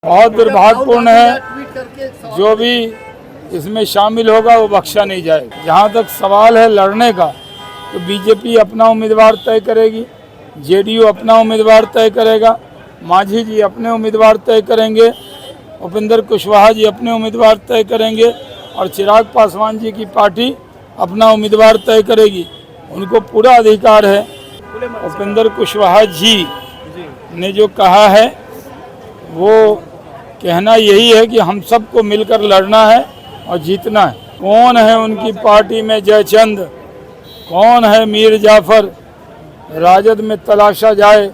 बहुत दुर्भाग्यपूर्ण है। जो भी इसमें शामिल होगा वो बख्शा नहीं जाएगा। जहाँ तक सवाल है लड़ने का, तो बीजेपी अपना उम्मीदवार तय करेगी, जेडीयू अपना उम्मीदवार तय करेगा, मांझी जी अपने उम्मीदवार तय करेंगे, उपेंद्र कुशवाहा जी अपने उम्मीदवार तय करेंगे और चिराग पासवान जी की पार्टी अपना उम्मीदवार तय करेगी। उनको पूरा अधिकार है। उपेंद्र कुशवाहा जी ने जो कहा है वो कहना यही है कि हम सबको मिलकर लड़ना है और जीतना है। कौन है उनकी पार्टी में जयचंद, कौन है मीर जाफर, राजद में तलाशा जाए,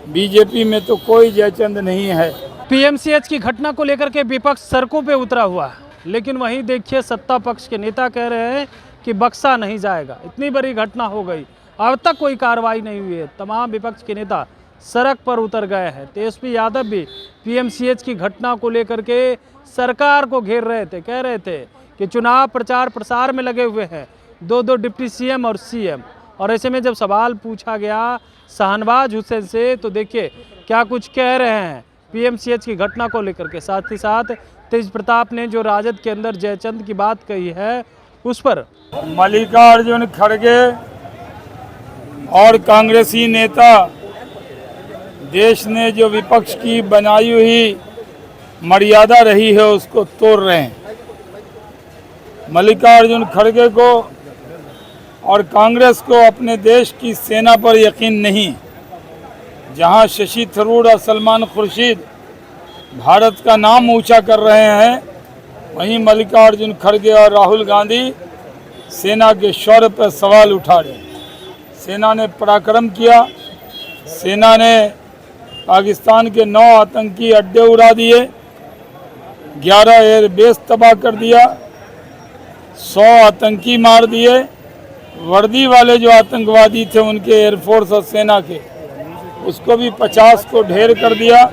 बीजेपी में तो कोई जयचंद नहीं है। पीएमसीएच की घटना को लेकर के विपक्ष सड़कों पे उतरा हुआ है, लेकिन वहीं देखिए सत्ता पक्ष के नेता कह रहे हैं कि बख्शा नहीं जाएगा। इतनी बड़ी घटना हो गई, अब तक कोई कार्रवाई नहीं हुई है। तमाम विपक्ष के नेता सड़क पर उतर गए हैं। तेजस्वी यादव भी पीएमसीएच की घटना को लेकर के सरकार को घेर रहे थे, कह रहे थे कि चुनाव प्रचार प्रसार में लगे हुए हैं दो डिप्टी सीएम और सीएम। और ऐसे में जब सवाल पूछा गया शाहनवाज हुसैन से, तो देखिए क्या कुछ कह रहे हैं पीएमसीएच की घटना को लेकर के। साथ ही साथ तेज प्रताप ने जो राजद के अंदर जयचंद की बात कही है उस पर मल्लिकार्जुन खड़गे और कांग्रेसी नेता देश ने जो विपक्ष की बनाई हुई मर्यादा रही है उसको तोड़ रहे हैं। मल्लिकार्जुन खड़गे को और कांग्रेस को अपने देश की सेना पर यकीन नहीं। जहां शशि थरूर और सलमान खुर्शीद भारत का नाम ऊंचा कर रहे हैं, वहीं मल्लिकार्जुन खड़गे और राहुल गांधी सेना के शौर्य पर सवाल उठा रहे हैं। सेना ने पराक्रम किया, सेना ने पाकिस्तान के 9 आतंकी अड्डे उड़ा दिए, 11 एयरबेस तबाह कर दिया, 100 आतंकी मार दिए। वर्दी वाले जो आतंकवादी थे उनके एयरफोर्स और सेना के, उसको भी 50 को ढेर कर दिया।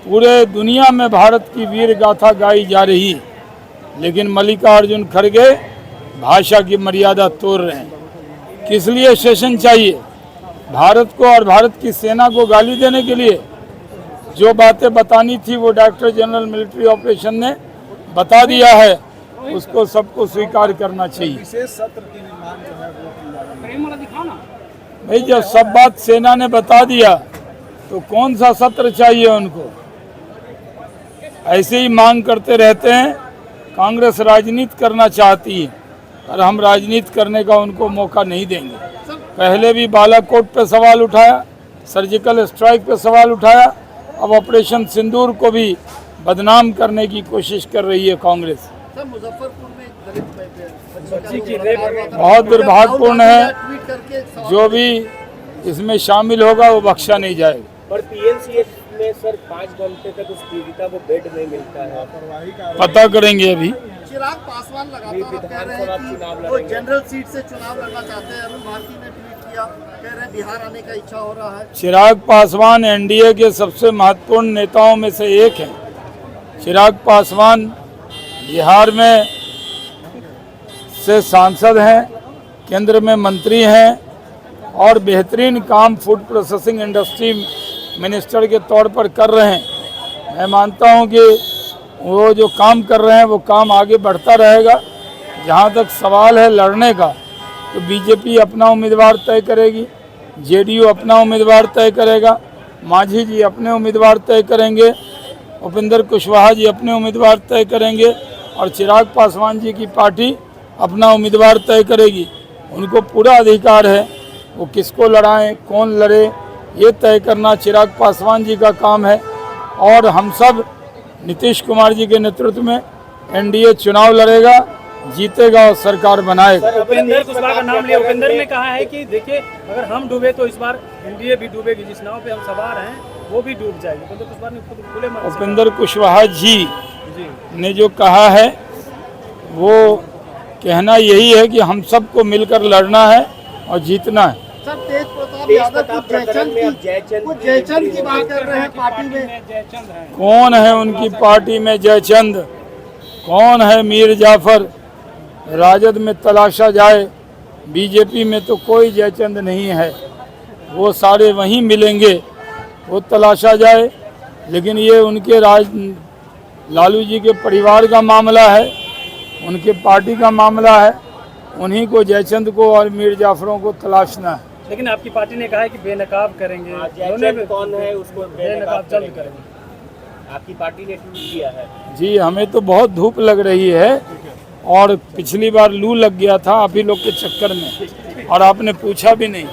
पूरे दुनिया में भारत की वीर गाथा गाई जा रही है, लेकिन मल्लिकार्जुन खड़गे भाषा की मर्यादा तोड़ रहे हैं। किस लिए सेशन चाहिए? भारत को और भारत की सेना को गाली देने के लिए? जो बातें बतानी थी वो डायरेक्टर जनरल मिलिट्री ऑपरेशन ने बता दिया है, उसको सबको स्वीकार करना चाहिए। विशेष सत्र की मांग जो है वो भाई जब सब बात सेना ने बता दिया तो कौन सा सत्र चाहिए उनको? ऐसे ही मांग करते रहते हैं। कांग्रेस राजनीति करना चाहती है और हम राजनीति करने का उनको मौका नहीं देंगे। पहले भी बालाकोट पे सवाल उठाया, सर्जिकल स्ट्राइक पे सवाल उठाया, अब ऑपरेशन सिंदूर को भी बदनाम करने की कोशिश कर रही है कांग्रेस। मुजफ्फरपुर में बहुत दुर्भाग्यपूर्ण है। जो भी इसमें शामिल होगा वो बख्शा नहीं जाएगा। पर पीएमसीएच में सर 5 घंटे तक उस पीड़िता को बेड नहीं मिलता है। पता करेंगे अभी। चिराग पासवान लगातार कह रहे हैं कि वो जनरल सीट से चुनाव लड़ना चाहते हैं। अरुण भारती ने ट्वीट किया, कह रहे हैं बिहार आने का इच्छा हो रहा है। चिराग पासवान एनडीए के सबसे महत्वपूर्ण नेताओं में से एक हैं। चिराग पासवान बिहार में से सांसद हैं, केंद्र में मंत्री हैं और बेहतरीन काम फूड प्रोसेसिंग इंडस्ट्री मिनिस्टर के तौर पर कर रहे हैं। मैं मानता हूं कि वो जो काम कर रहे हैं वो काम आगे बढ़ता रहेगा। जहां तक सवाल है लड़ने का, तो बीजेपी अपना उम्मीदवार तय करेगी, जेडीयू अपना उम्मीदवार तय करेगा, मांझी जी अपने उम्मीदवार तय करेंगे, उपेंद्र कुशवाहा जी अपने उम्मीदवार तय करेंगे और चिराग पासवान जी की पार्टी अपना उम्मीदवार तय करेगी। उनको पूरा अधिकार है, वो किसको लड़ाएं, कौन लड़े, ये तय करना चिराग पासवान जी का काम है। और हम सब नीतीश कुमार जी के नेतृत्व में एनडीए चुनाव लड़ेगा, जीतेगा और सरकार बनाएगा। उपेंद्र कुशवाहा का नाम लिया। उपेंद्र ने कहा है कि देखिए अगर हम डूबे तो इस बार एनडीए भी डूबेगी, जिस नाव पे हम सवार हैं वो भी डूब जाएगी। उपेंद्र कुशवाहा ने खुद खुले मन से उपेंद्र कुशवाहा जी ने जो कहा है वो कहना यही है कि हम सबको मिलकर लड़ना है और जीतना है। सर तेज प्रताप यादव जयचंद की बात कर रहे हैं पार्टी में। कौन है उनकी पार्टी में जयचंद, कौन है मीर जाफर, राजद में तलाशा जाए, बीजेपी में तो कोई जयचंद नहीं है। वो सारे वहीं मिलेंगे, वो तलाशा जाए। लेकिन ये उनके लालू जी के परिवार का मामला है, उनके पार्टी का मामला है। उन्हीं को, जयचंद को और मीर जाफरों को तलाशना है। लेकिन आपकी पार्टी ने कहा है कि बेनकाब करेंगे, जयचंद कौन है उसको बेनकाब जल्द करेंगे। आपकी पार्टी ने ट्वीट किया है। जी, हमें तो बहुत धूप लग रही है और पिछली बार लू लग गया था आप ही लोग के चक्कर में, और आपने पूछा भी नहीं।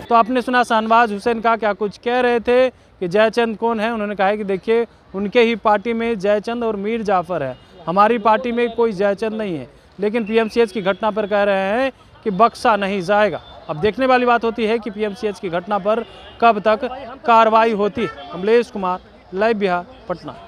तो आपने सुना शहनवाज हुसैन का क्या कुछ कह रहे थे कि जयचंद कौन है। उन्होंने कहा है कि देखिए उनके ही पार्टी में जयचंद और मीर जाफर है, हमारी पार्टी में कोई जयचंद नहीं है। लेकिन पीएमसीएच की घटना पर कह रहे हैं कि बख्शा नहीं जाएगा। अब देखने वाली बात होती है कि पीएमसीएच की घटना पर कब तक कार्रवाई होती है। कमलेश कुमार, लाइव बिहार, पटना।